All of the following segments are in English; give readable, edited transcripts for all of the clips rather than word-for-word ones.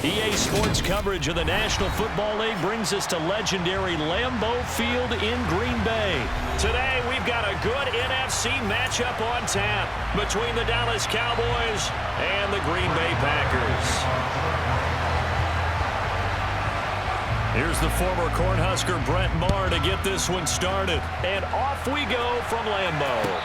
EA Sports coverage of the National Football League brings us to legendary Lambeau Field in Green Bay. Today, we've got a good NFC matchup on tap between the Dallas Cowboys and the Green Bay Packers. Here's the former Cornhusker Brett Maher to get this one started. And off we go from Lambeau.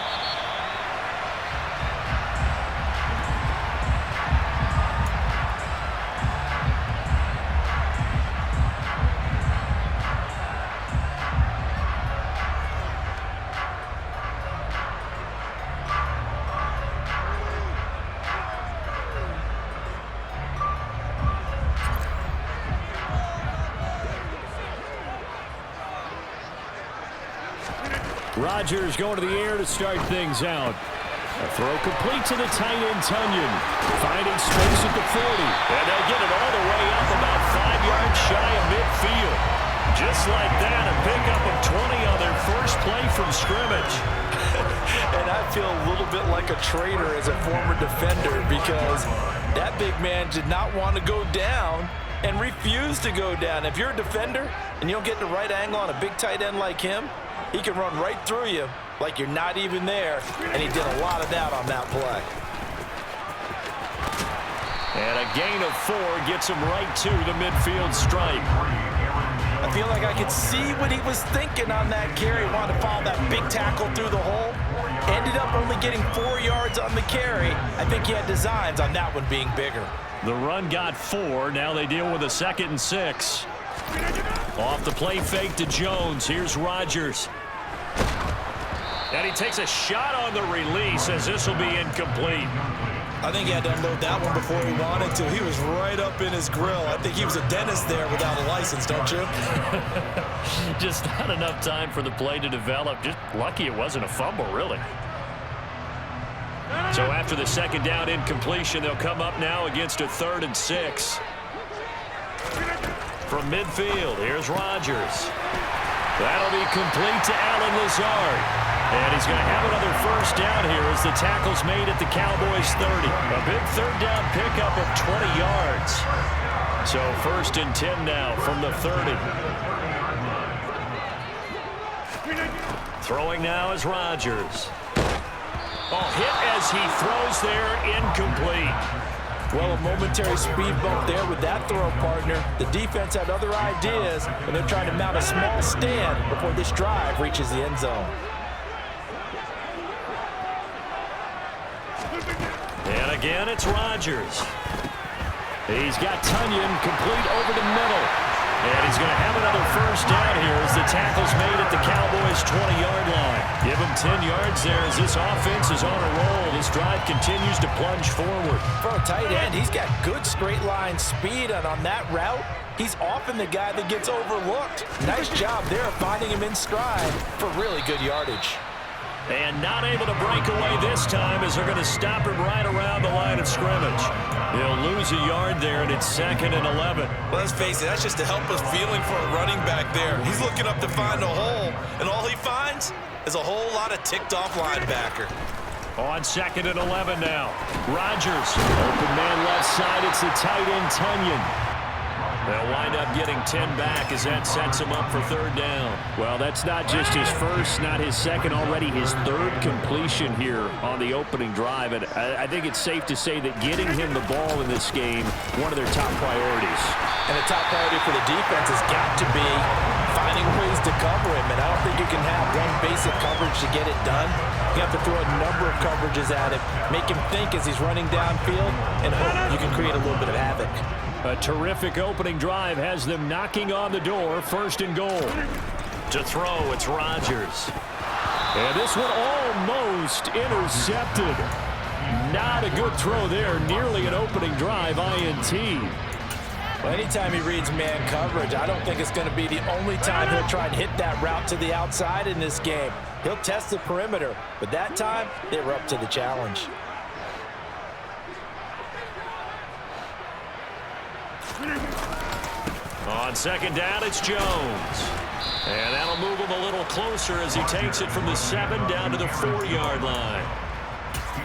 Rodgers going to the air to start things out. A throw complete to the tight end, Tunyon. Finding space at the 40. And they'll get it all the way up about 5 yards shy of midfield. Just like that, a pickup of 20 on their first play from scrimmage. And I feel a little bit like a traitor as a former defender because that big man did not want to go down and refused to go down. If you're a defender and you don't get the right angle on a big tight end like him, he can run right through you like you're not even there, and he did a lot of that on that play. And a gain of 4 gets him right to the midfield stripe. I feel like I could see what he was thinking on that carry. Wanted to follow that big tackle through the hole. Ended up only getting 4 yards on the carry. I think he had designs on that one being bigger. The run got 4. Now they deal with a 2nd and 6. Off the play fake to Jones. Here's Rodgers. And he takes a shot on the release as this will be incomplete. I think he had to unload that one before he wanted to. He was right up in his grill. I think he was a dentist there without a license, don't you? Just not enough time for the play to develop. Just lucky it wasn't a fumble, really. So after the 2nd down incompletion, they'll come up now against a 3rd and 6. From midfield, here's Rodgers. That'll be complete to Allen Lazard. And he's going to have another first down here as the tackle's made at the Cowboys' 30. A big 3rd down pickup of 20 yards. So 1st and 10 now from the 30. Throwing now is Rodgers. Oh, hit as he throws there, incomplete. Well, a momentary speed bump there with that throw, partner. The defense had other ideas, and they're trying to mount a small stand before this drive reaches the end zone. And again, it's Rodgers. He's got Tunyon complete over the middle. And he's going to have another first down here as the tackle's made at the Cowboys' 20-yard line. Give him 10 yards there as this offense is on a roll. This drive continues to plunge forward. For a tight end, he's got good straight line speed, and on that route, he's often the guy that gets overlooked. Nice job there finding him in stride for really good yardage. And not able to break away this time as they're going to stop him right around the line of scrimmage. He'll lose a yard there, and it's 2nd and 11. Well, let's face it, that's just a helpless feeling for a running back there. He's looking up to find a hole, and all he finds is a whole lot of ticked-off linebacker. On 2nd and 11 now. Rodgers, open man left side. It's the tight end, Tunyon. They'll wind up getting 10 back as that sets him up for 3rd down. Well, that's not just his first, not his second, already his 3rd completion here on the opening drive. And I think it's safe to say that getting him the ball in this game, one of their top priorities. And the top priority for the defense has got to be finding ways to cover him. And I don't think you can have one basic coverage to get it done. You have to throw a number of coverages at him, make him think as he's running downfield, and hope you can create a little bit of havoc. A terrific opening drive has them knocking on the door. 1st and goal. To throw, it's Rodgers. And this one almost intercepted. Not a good throw there. Nearly an opening drive INT. Well, anytime he reads man coverage, I don't think it's going to be the only time he'll try and hit that route to the outside in this game. He'll test the perimeter, but that time they were up to the challenge. On 2nd down, it's Jones. And that'll move him a little closer as he takes it from the 7 down to the 4-yard line.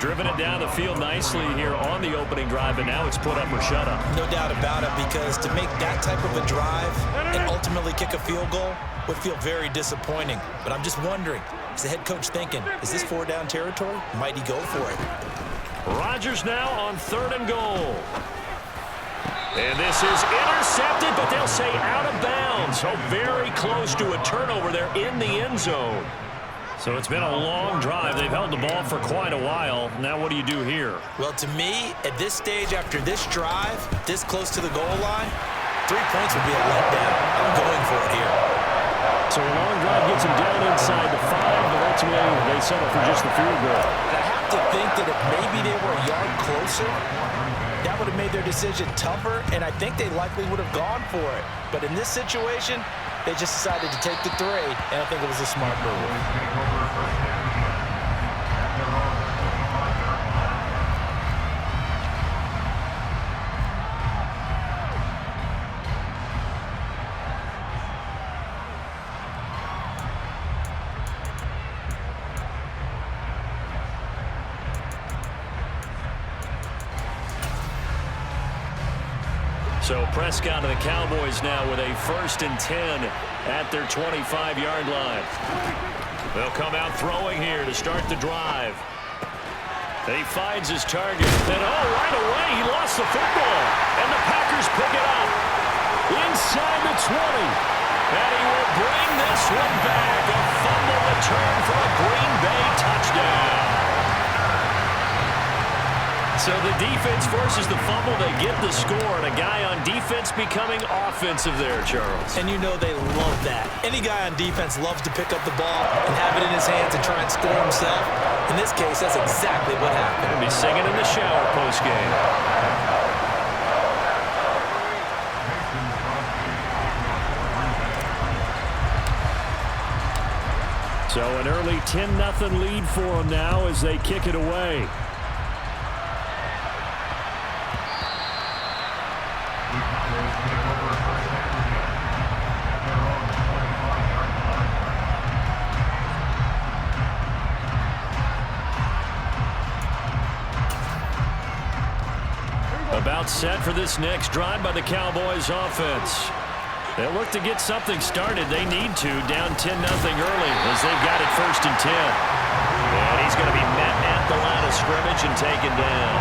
driven it down the field nicely here on the opening drive, and now it's put up or shut up. No doubt about it, because to make that type of a drive and ultimately kick a field goal would feel very disappointing. But I'm just wondering, is the head coach thinking, is this 4-down territory? Might he go for it? Rodgers now on 3rd and goal. And this is intercepted, but they'll say out of bounds. So very close to a turnover there in the end zone. So it's been a long drive. They've held the ball for quite a while. Now what do you do here? Well, to me, at this stage, after this drive, this close to the goal line, 3 points would be a letdown. I'm going for it here. So a long drive gets them down inside the 5, but ultimately they settle for just the field goal. And I have to think that if maybe they were a yard closer, that would have made their decision tougher, and I think they likely would have gone for it. But in this situation, they just decided to take the 3, and I think it was a smart move. So Prescott and the Cowboys now with a 1st and 10 at their 25-yard line. They'll come out throwing here to start the drive. And he finds his target. And right away he lost the football. And the Packers pick it up inside the 20. And he will bring this one back. A fumble return for a Green Bay touchdown. So the defense forces the fumble. They get the score, and a guy on defense becoming offensive there, Charles. And you know they love that. Any guy on defense loves to pick up the ball and have it in his hands and try and score himself. In this case, that's exactly what happened. He'll be singing in the shower post-game. So an early 10-0 lead for them now as they kick it away. About set for this next drive by the Cowboys offense. They'll look to get something started. They need to, down 10-0 early as they've got it 1st and 10. And he's going to be met at the line of scrimmage and taken down.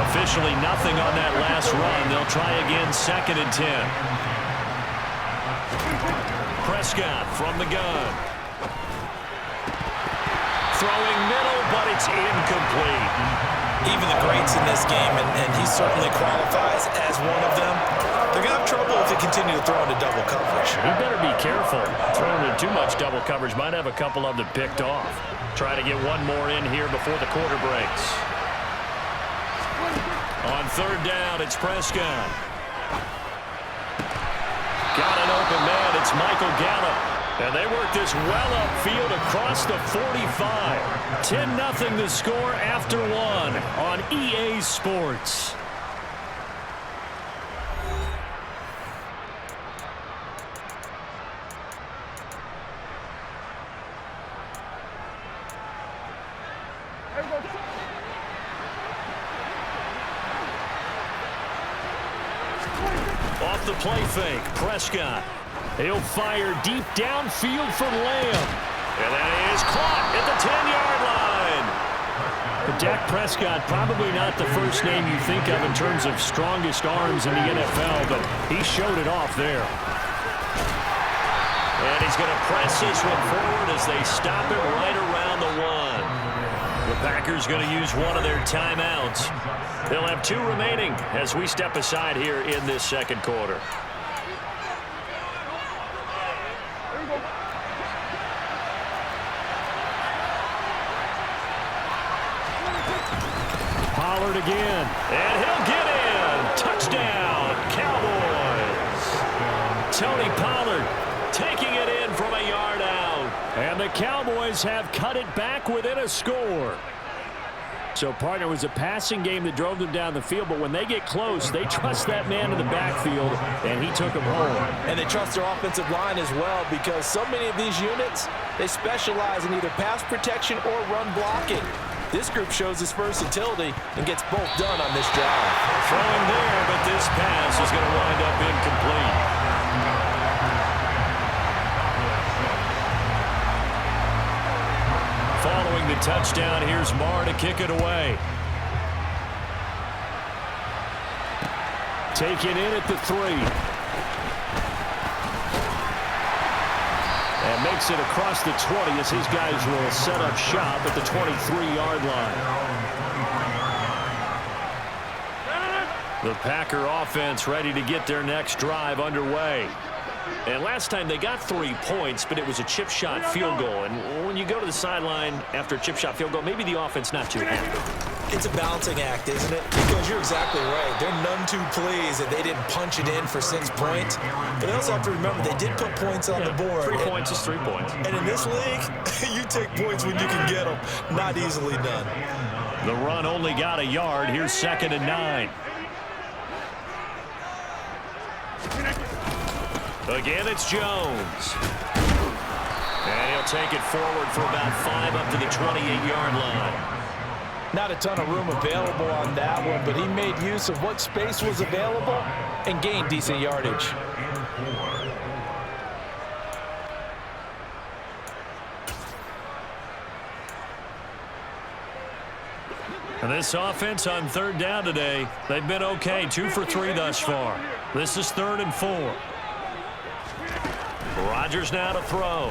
Officially nothing on that last run. They'll try again 2nd and 10. Prescott from the gun. Throwing middle, but it's incomplete. Even the greats in this game, and he certainly qualifies as one of them, they're going to have trouble if they continue to throw into double coverage. He better be careful. Throwing into too much double coverage might have a couple of them picked off. Try to get one more in here before the quarter breaks. On 3rd down, it's Prescott. Got an open man. It's Michael Gallup. And they work this well upfield across the 45. 10-0 the score after 1 on EA Sports. Off the play fake, Prescott. He'll fire deep downfield for Lamb. And that is caught at the 10-yard line. But Dak Prescott, probably not the first name you think of in terms of strongest arms in the NFL, but he showed it off there. And he's going to press this one forward as they stop it right around the 1. The Packers going to use one of their timeouts. They'll have 2 remaining as we step aside here in this 2nd quarter. Pollard again, and he'll get in. Touchdown, Cowboys. Tony Pollard taking it in from a yard out. And the Cowboys have cut it back within a score. So, partner, it was a passing game that drove them down the field, but when they get close, they trust that man in the backfield, and he took them home. And they trust their offensive line as well, because so many of these units, they specialize in either pass protection or run blocking. This group shows its versatility and gets both done on this drive. Throwing there, but this pass is going to wind up incomplete. Following the touchdown, here's Marr to kick it away. Taken in at the 3. And makes it across the 20 as his guys will set up shop at the 23-yard line. The Packer offense ready to get their next drive underway. And last time they got 3 points, but it was a chip shot field goal. And when you go to the sideline after a chip shot field goal, maybe the offense not too happy. It's a balancing act, isn't it? Because you're exactly right. They're none too pleased that they didn't punch it in for 6 points. But they also have to remember they did put points on the board. 3 points is 3 points. And in this league, you take points when you can get them. Not easily done. The run only got a yard. Here's 2nd and 9. Again, it's Jones. And he'll take it forward for about 5 up to the 28-yard line. Not a ton of room available on that one, but he made use of what space was available and gained decent yardage. And this offense on 3rd down today, they've been okay. 2 for 3 thus far. This is 3rd and 4. Rodgers now to throw.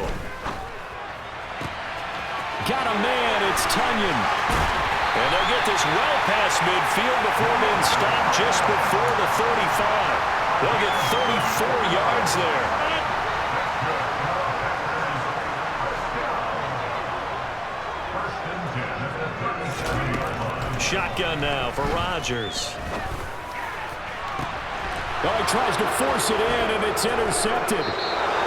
Got a man, it's Tunyon. And they'll get this well past midfield before being stopped just before the 35. They'll get 34 yards there. Shotgun now for Rodgers. Oh, he tries to force it in, and it's intercepted.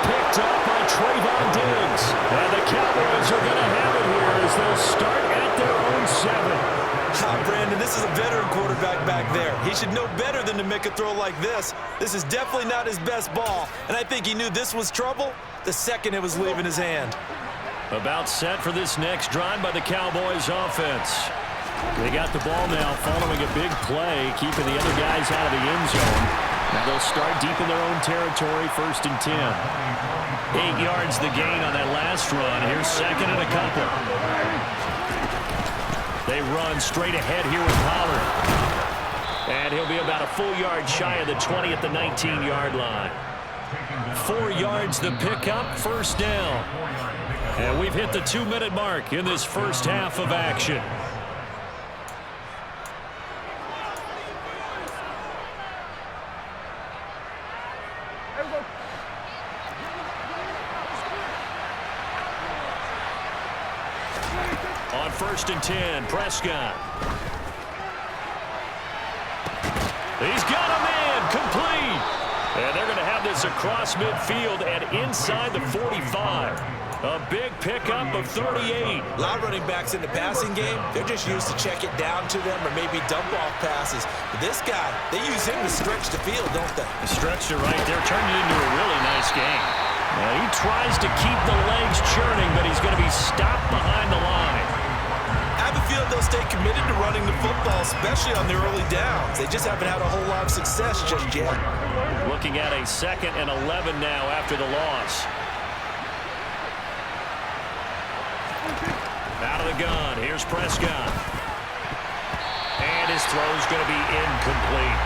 Picked up by Trayvon Diggs. And the Cowboys are going to have it here as they'll start at their own 7. Brandon, this is a veteran quarterback back there. He should know better than to make a throw like this. This is definitely not his best ball, and I think he knew this was trouble the second it was leaving his hand. About set for this next drive by the Cowboys offense. They got the ball now following a big play, keeping the other guys out of the end zone. Now they'll start deep in their own territory, 1st and 10. 8 yards the gain on that last run. Here's 2nd and a couple. They run straight ahead here with Pollard. And he'll be about a full yard shy of the 20 at the 19-yard line. 4 yards the pickup, 1st down. And we've hit the 2-minute mark in this first half of action. On 1st and 10, Prescott. He's got a man, complete. And they're going to have this across midfield and inside the 45. A big pickup of 38. A lot of running backs in the passing game, they're just used to check it down to them or maybe dump off passes. But this guy, they use him to stretch the field, don't they? Stretched it right there, turned it into a really nice game. Now he tries to keep the legs churning, but he's going to be stopped behind the line. I have a feeling they'll stay committed to running the football, especially on their early downs. They just haven't had a whole lot of success just yet. Looking at a 2nd and 11 now after the loss. Out of the gun, here's Prescott. And his throw's going to be incomplete.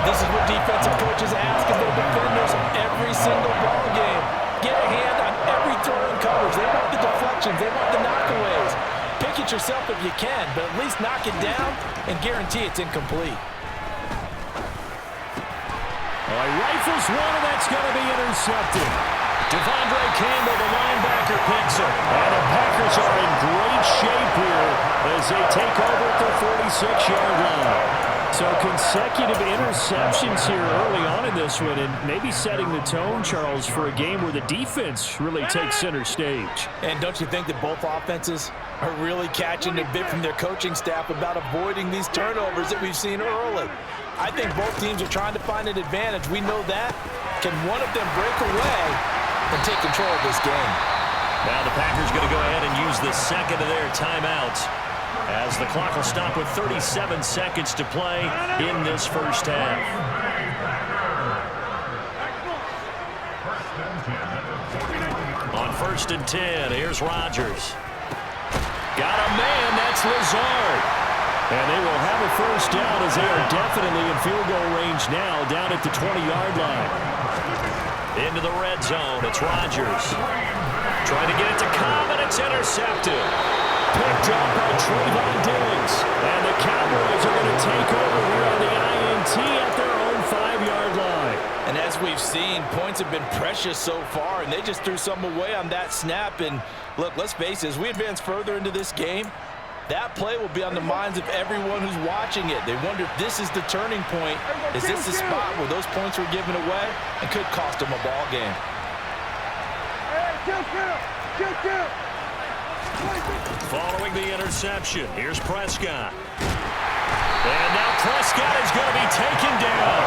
This is what defensive coaches ask of their defenders every single ball game. Get a hand on every throw in coverage. They want the deflections. They want the knockaways. Pick it yourself if you can, but at least knock it down and guarantee it's incomplete. Oh, he rifles one, and that's going to be intercepted. Devondre Campbell, the linebacker, picks it. And the Packers are in great shape here as they take over at the 46-yard line. So consecutive interceptions here early on in this one, and maybe setting the tone, Charles, for a game where the defense really takes center stage. And don't you think that both offenses are really catching a bit from their coaching staff about avoiding these turnovers that we've seen early? I think both teams are trying to find an advantage. We know that. Can one of them break away and take control of this game? Now the Packers going to go ahead and use the second of their timeouts. as the clock will stop with 37 seconds to play in this first half. On 1st and 10, here's Rodgers. Got a man, that's Lazard. And they will have a first down as they are definitely in field goal range now, down at the 20-yard line. Into the red zone, it's Rodgers. Trying to get it to Cobb, and it's intercepted. Picked up by Trayvon Diggs. And the Cowboys are going to take over here on the INT at their own 5-yard line. And as we've seen, points have been precious so far, and they just threw some away on that snap. And look, let's face it, as we advance further into this game, that play will be on the minds of everyone who's watching it. They wonder if this is the turning point. Is this the spot where those points were given away and could cost them a ball game? Following the interception, here's Prescott. And now Prescott is going to be taken down.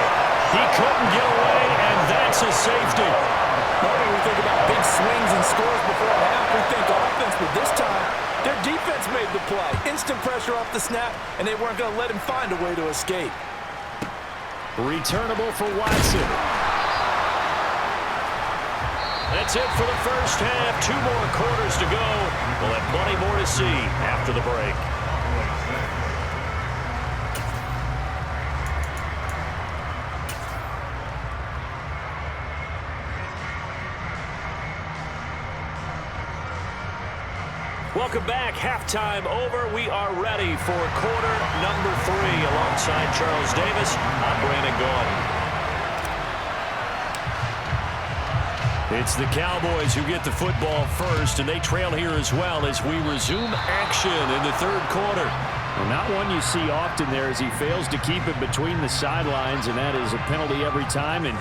He couldn't get away, and that's a safety. Normally we think about big swings and scores before a half. We think offense, but this time their defense made the play. Instant pressure off the snap, and they weren't going to let him find a way to escape. Returnable for Watson. That's it for the first half. 2 more quarters to go. We'll have plenty more to see after the break. Welcome back. Halftime over. We are ready for quarter number 3 alongside Charles Davis. I'm Brandon Gaudin. It's the Cowboys who get the football first, and they trail here as well as we resume action in the 3rd quarter. Well, not one you see often there as he fails to keep it between the sidelines, and that is a penalty every time, and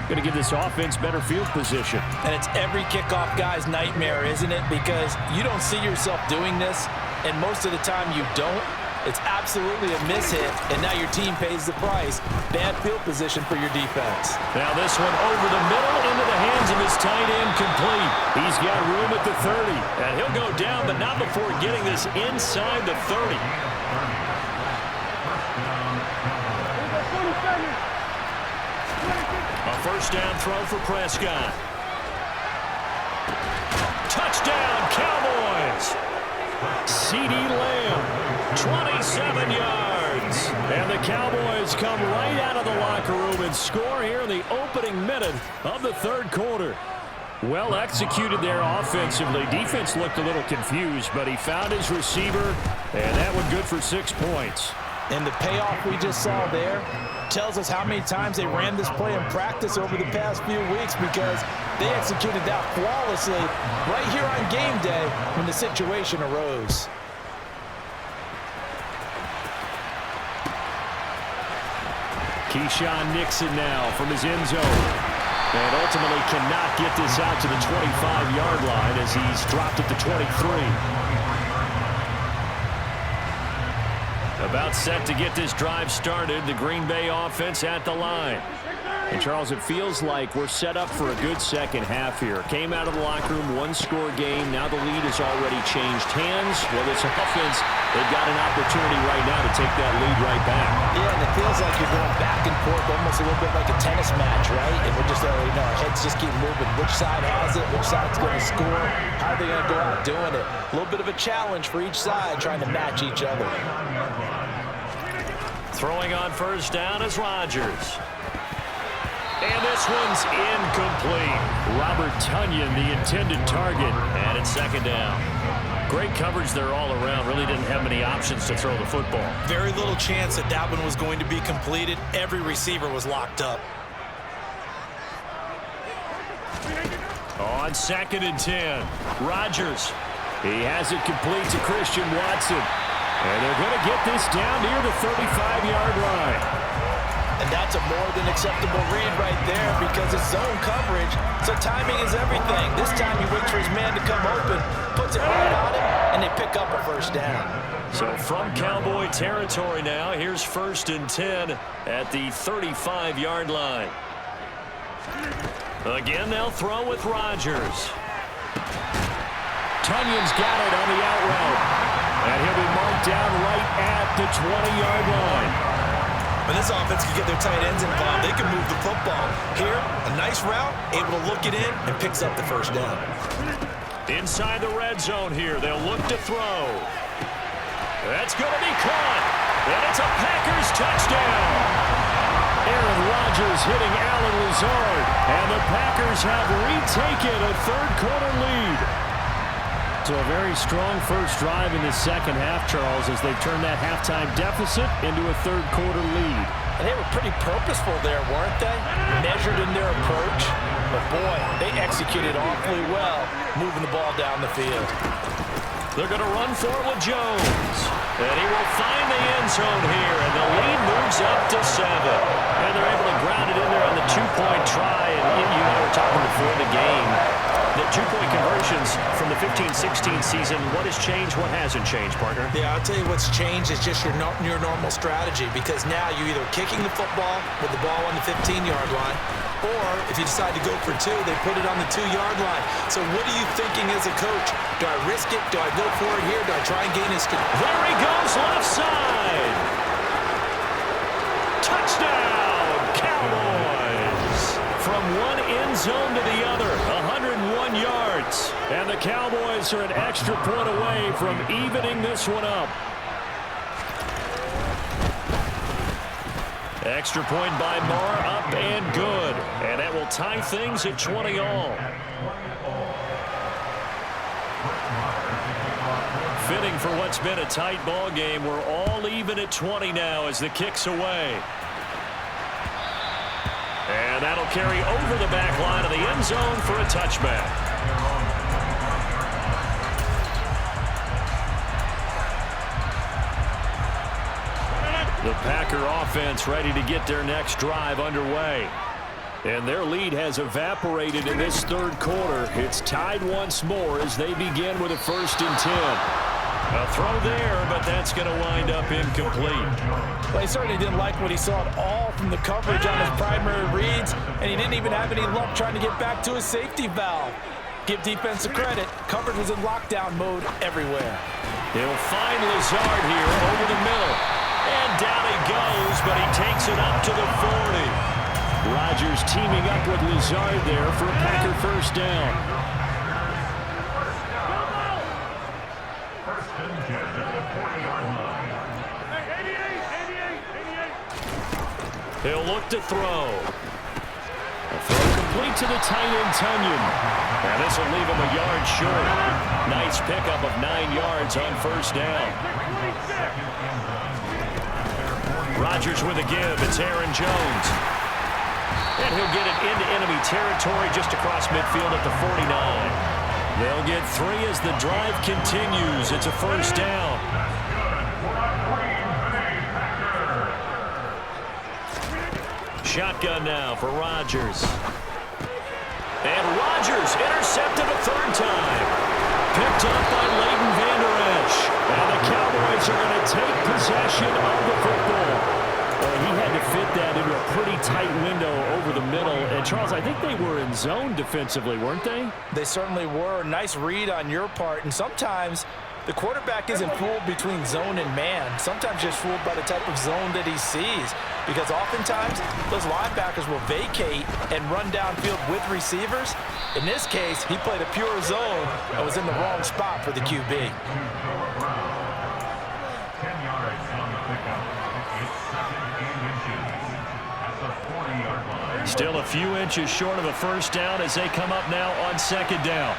going to give this offense better field position. And it's every kickoff guy's nightmare, isn't it? Because you don't see yourself doing this, and most of the time you don't. It's absolutely a mishit, and now your team pays the price. Bad field position for your defense. Now this one over the middle into the hands of his tight end, complete. He's got room at the 30, and he'll go down, but not before getting this inside the 30. A first down throw for Prescott. Touchdown, Cowboys! CeeDee Lamb, 27 yards. And the Cowboys come right out of the locker room and score here in the opening minute of the 3rd quarter. Well executed there offensively. Defense looked a little confused, but he found his receiver, and that one good for 6 points. And the payoff we just saw there tells us how many times they ran this play in practice over the past few weeks, because they executed that flawlessly right here on game day when the situation arose. Keyshawn Nixon now from his end zone. And ultimately cannot get this out to the 25-yard line as he's dropped at the 23. About set to get this drive started. The Green Bay offense at the line. And, Charles, it feels like we're set up for a good second half here. Came out of the locker room, 1-score game. Now the lead has already changed hands. Well, this offense, they've got an opportunity right now to take that lead right back. Yeah, and it feels like you're going back and forth almost a little bit like a tennis match, right? And we're just, our heads just keep moving. Which side has it? Which side's going to score? How are they going to go out doing it? A little bit of a challenge for each side trying to match each other. Throwing on first down is Rodgers. And this one's incomplete. Robert Tonyan, the intended target. And it's 2nd down. Great coverage there all around. Really didn't have many options to throw the football. Very little chance that that one was going to be completed. Every receiver was locked up. On 2nd and 10, Rodgers. He has it complete to Christian Watson. And they're going to get this down near the 35-yard line. And that's a more than acceptable read right there, because it's zone coverage, so timing is everything. This time he waits for his man to come open, puts it right on him, and they pick up a first down. So from Cowboy territory now, here's 1st and 10 at the 35-yard line. Again, they'll throw with Rodgers. Tonyan's got it on the out route. And he'll be marked brought down right at the 20-yard line. When this offense can get their tight ends involved, they can move the football. Here, a nice route, able to look it in, and picks up the first down. Inside the red zone here, they'll look to throw. That's going to be caught. And it's a Packers touchdown. Aaron Rodgers hitting Allen Lazard. And the Packers have retaken a third-quarter lead. So a very strong first drive in the second half, Charles, as they've turned that halftime deficit into a third-quarter lead. And they were pretty purposeful there, weren't they? Measured in their approach. But, boy, they executed awfully well, moving the ball down the field. They're going to run for it with Jones. And he will find the end zone here, and the lead moves up to 7. And they're able to ground it in there on the two-point try. And you and I were talking before the game. The two-point conversions from the 15-16 season, what has changed, what hasn't changed, partner? Yeah, I'll tell you what's changed is just your normal strategy, because now you're either kicking the football with the ball on the 15-yard line, or if you decide to go for 2, they put it on the 2-yard line. So what are you thinking as a coach? Do I risk it? Do I go for it here? Do I try and gain his... There he goes, left side. Touchdown, Cowboys. From one end zone to the other, 101 yards. And the Cowboys are an extra point away from evening this one up. Extra point by Marr, up and good. And that will tie things at 20 all. Fitting for what's been a tight ball game. We're all even at 20 now as the kick's away. And that'll carry over the back line of the end zone for a touchback. The Packer offense ready to get their next drive underway. And their lead has evaporated in this third quarter. It's tied once more as they begin with a 1st and 10. A throw there, but that's going to wind up incomplete. Well, he certainly didn't like what he saw at all from the coverage on his primary reads, and he didn't even have any luck trying to get back to his safety valve. Give defensive credit. Coverage was in lockdown mode everywhere. He'll find Lazard here over the middle. And down he goes, but he takes it up to the 40. Rodgers teaming up with Lazard there for a Packer first down. He'll look to throw. A throw complete to the tight end, Tunyon. And this will leave him a yard short. Nice pickup of 9 yards on first down. Rodgers with a give. It's Aaron Jones. And he'll get it into enemy territory just across midfield at the 49. They'll get 3 as the drive continues. It's a first down. Shotgun now for Rodgers. And Rodgers intercepted a 3rd time. Picked up by Leighton Vander Esch. And the Cowboys are going to take possession of the football. He had to fit that into a pretty tight window over the middle. And, Charles, I think they were in zone defensively, weren't they? They certainly were. Nice read on your part. And sometimes the quarterback isn't fooled between zone and man. Sometimes just fooled by the type of zone that he sees. Because oftentimes, those linebackers will vacate and run downfield with receivers. In this case, he played a pure zone and was in the wrong spot for the QB. Still a few inches short of a first down as they come up now on 2nd down.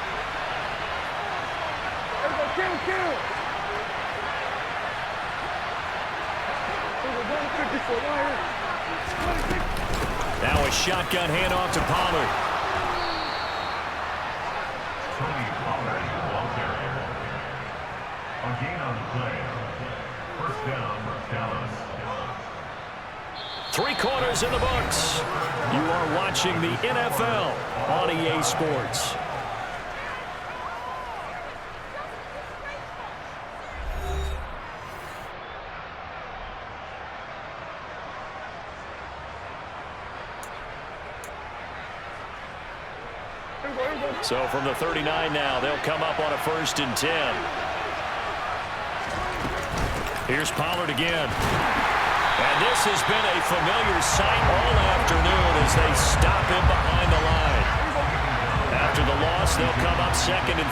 Now a shotgun handoff to Pollard. Again on the play. First down, Dallas. 3 quarters in the books. You are watching the NFL on EA Sports. So from the 39 now, they'll come up on a 1st and 10. Here's Pollard again. And this has been a familiar sight all afternoon as they stop him behind the line. After the loss, they'll come up 2nd and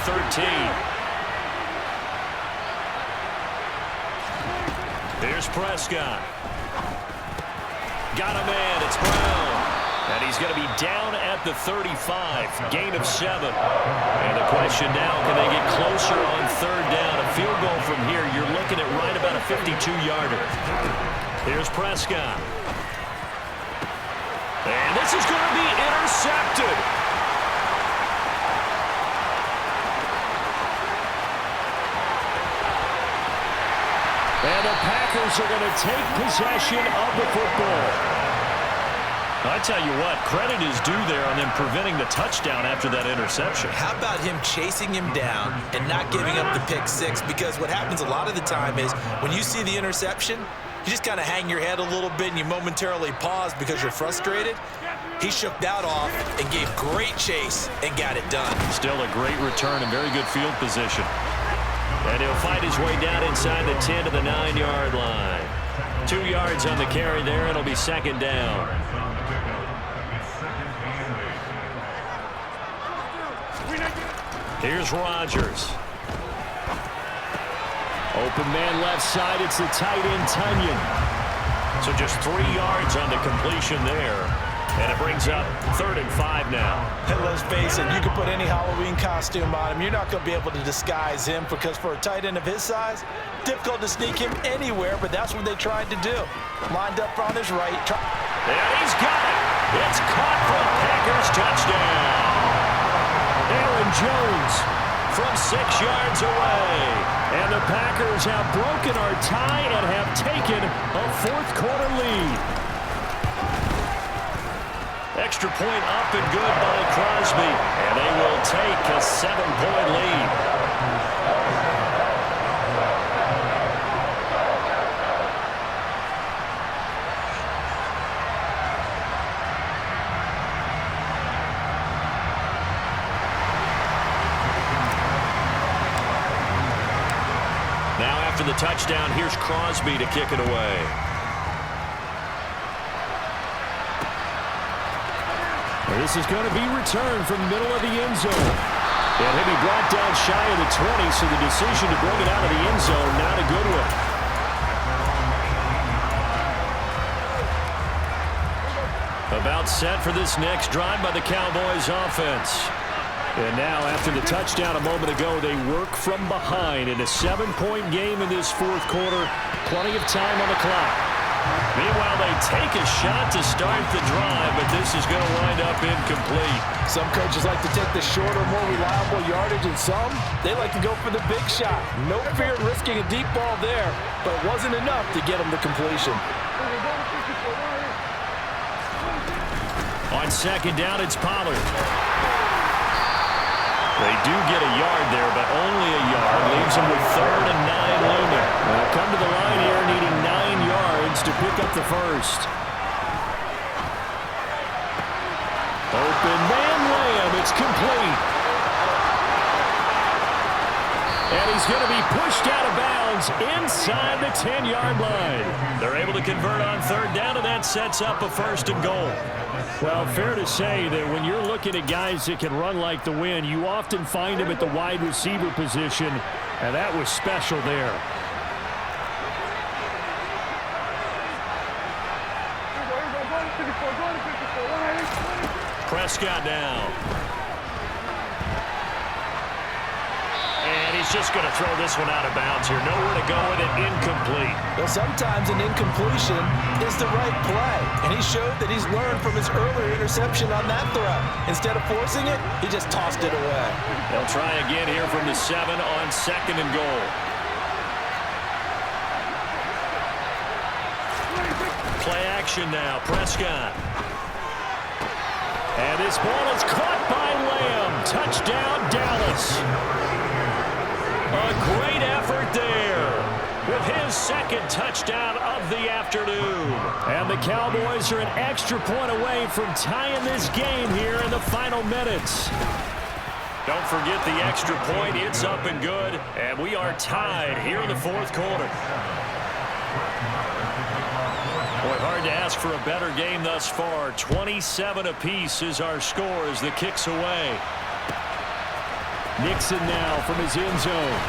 13. Here's Prescott. Got a man. It's Brown. And he's going to be down at the 35. Gain of 7. And the question now, can they get closer on 3rd down? A field goal from here, you're looking at right about a 52-yarder. Here's Prescott. And this is going to be intercepted. And the Packers are going to take possession of the football. I tell you what, credit is due there on them preventing the touchdown after that interception. How about him chasing him down and not giving up the pick six? Because what happens a lot of the time is when you see the interception, you just kind of hang your head a little bit and you momentarily pause because you're frustrated. He shook that off and gave great chase and got it done. Still a great return and very good field position. And he'll find his way down inside the 10 to the 9-yard line. 2 yards on the carry there. It'll be 2nd down. Here's Rodgers. Open man left side. It's the tight end, Tunyon. So just 3 yards on the completion there. And it brings up 3rd and 5 now. And let's face it, you can put any Halloween costume on him. You're not going to be able to disguise him because for a tight end of his size, difficult to sneak him anywhere, but that's what they tried to do. Lined up on his right. And he's got it. It's caught for a Packers touchdown. Aaron Jones from 6 yards away. And the Packers have broken our tie and have taken a 4th quarter lead. Extra point up and good by Crosby. And they will take a 7-point lead. Now after the touchdown, here's Crosby to kick it away. This is going to be returned from the middle of the end zone. And he'll be brought down shy of the 20, so the decision to bring it out of the end zone, not a good one. About set for this next drive by the Cowboys offense. And now after the touchdown a moment ago, they work from behind in a 7-point game in this 4th quarter. Plenty of time on the clock. Meanwhile, they take a shot to start the drive, but this is going to wind up incomplete. Some coaches like to take the shorter, more reliable yardage, and some, they like to go for the big shot. No fear in risking a deep ball there, but it wasn't enough to get them the completion. On 2nd down, it's Pollard. They do get a yard there, but only a yard. Leaves them with 3rd and 9 looming. They'll come to the line here needing 9 yards to pick up the first. Open man Lamb. It's complete. And he's going to be pushed out of bounds inside the 10-yard line. They're able to convert on 3rd down, and that sets up a 1st and goal. Well, fair to say that when you're looking at guys that can run like the wind, you often find them at the wide receiver position, and that was special there. Prescott now. And he's just going to throw this one out of bounds here. Nowhere to go with it. Incomplete. Well, sometimes an incompletion is the right play, and he showed that he's learned from his earlier interception on that throw. Instead of forcing it, he just tossed it away. They'll try again here from the 7 on 2nd and goal. Play action now. Prescott. And this ball is caught by Lamb. Touchdown, Dallas. A great effort there with his 2nd touchdown of the afternoon. And the Cowboys are an extra point away from tying this game here in the final minutes. Don't forget the extra point. It's up and good. And we are tied here in the 4th quarter. Boy, hard to ask for a better game thus far. 27 apiece is our score as the kick's away. Nixon now from his end zone.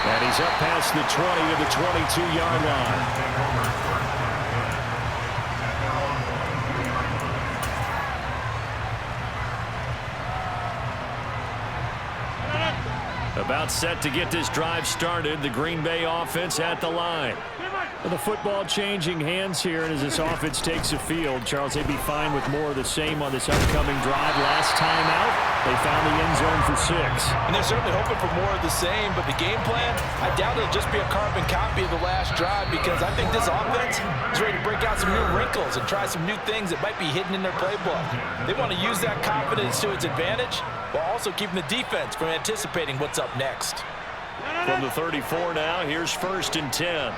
And he's up past the 20 to the 22-yard line. About set to get this drive started. The Green Bay offense at the line. Well, the football changing hands here, and as this offense takes the field, Charles, they'd be fine with more of the same on this upcoming drive. Last time out, they found the end zone for 6. And they're certainly hoping for more of the same, but the game plan, I doubt it'll just be a carbon copy of the last drive, because I think this offense is ready to break out some new wrinkles and try some new things that might be hidden in their playbook. They want to use that confidence to its advantage while also keeping the defense from anticipating what's up next. From the 34 now, here's 1st and 10.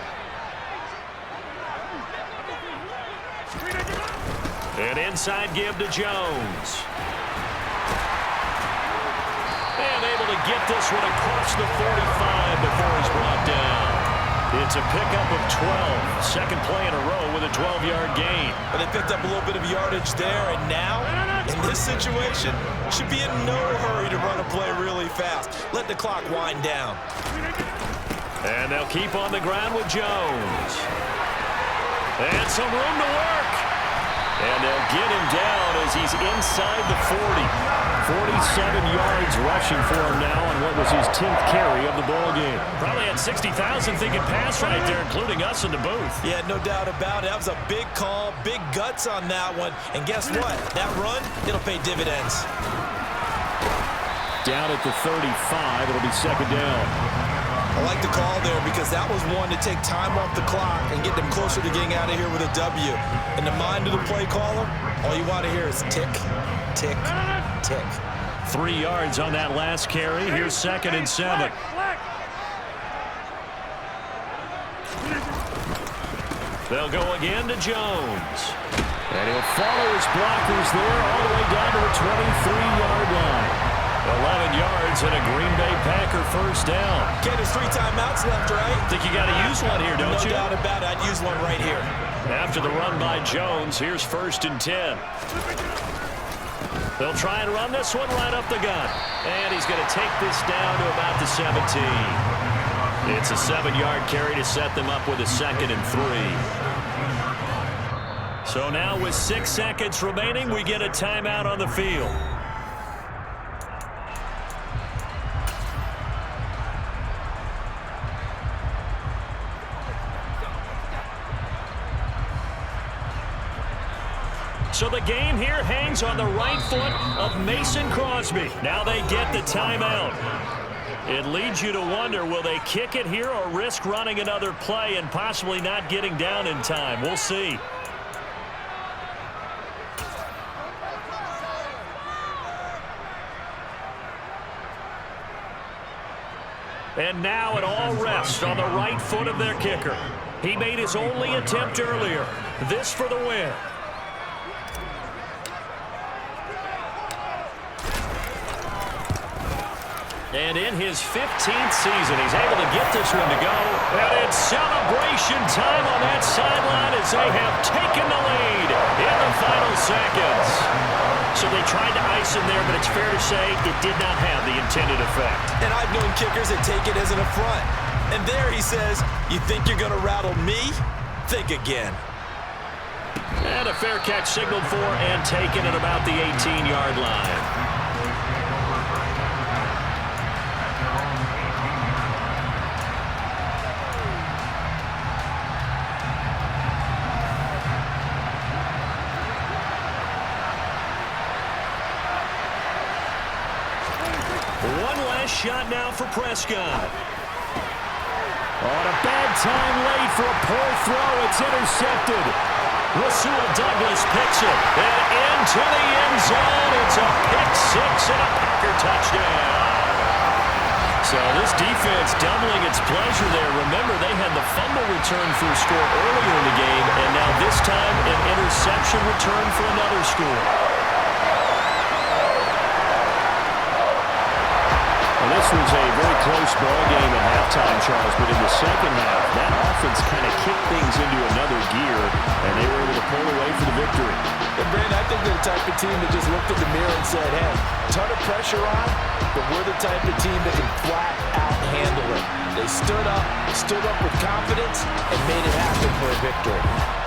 An inside give to Jones. And able to get this one across the 45 before he's brought down. It's a pickup of 12. Second play in a row with a 12-yard gain. But they picked up a little bit of yardage there, and now, in this situation, should be in no hurry to run a play really fast. Let the clock wind down. And they'll keep on the ground with Jones. And some room to work. And they'll get him down as he's inside the 40. 47 yards rushing for him now on what was his 10th carry of the ball game. Probably had 60,000 thinking pass right there, including us in the booth. Yeah, no doubt about it. That was a big call, big guts on that one. And guess what? That run, it'll pay dividends. Down at the 35, it'll be 2nd down. I like the call there because that was one to take time off the clock and get them closer to getting out of here with a W. In the mind of the play caller, all you want to hear is tick, tick, tick. 3 yards on that last carry. Here's 2nd and 7. They'll go again to Jones. And he'll follow his blockers there all the way down to the 23-yard line. 11 yards and a Green Bay Packer 1st down. Okay, there's 3 timeouts left, right? Think you got to use one here, don't you? No doubt about it. I'd use one right here. After the run by Jones, here's 1st and 10. They'll try and run this one right up the gut. And he's going to take this down to about the 17. It's a 7-yard carry to set them up with a 2nd and 3. So now with 6 seconds remaining, we get a timeout on the field. So the game here hangs on the right foot of Mason Crosby. Now they get the timeout. It leads you to wonder, will they kick it here or risk running another play and possibly not getting down in time? We'll see. And now it all rests on the right foot of their kicker. He made his only attempt earlier. This for the win. And in his 15th season, he's able to get this one to go. And it's celebration time on that sideline as they have taken the lead in the final seconds. So they tried to ice him there, but it's fair to say it did not have the intended effect. And I've known kickers that take it as an affront. And there he says, you think you're going to rattle me? Think again. And a fair catch signaled for and taken at about the 18-yard line. Shot now for Prescott. On a bad time late for a poor throw. It's intercepted. Rasul Douglas picks it. And into the end zone. It's a pick six and a Packer touchdown. So this defense doubling its pleasure there. Remember, they had the fumble return for a score earlier in the game. And now this time an interception return for another score. Well, this was a very close ball game at halftime, Charles, but in the second half, that offense kind of kicked things into another gear, and they were able to pull away for the victory. And Brandon, I think they're the type of team that just looked in the mirror and said, hey, ton of pressure on, but we're the type of team that can flat out handle it. They stood up with confidence, and made it happen for a victory.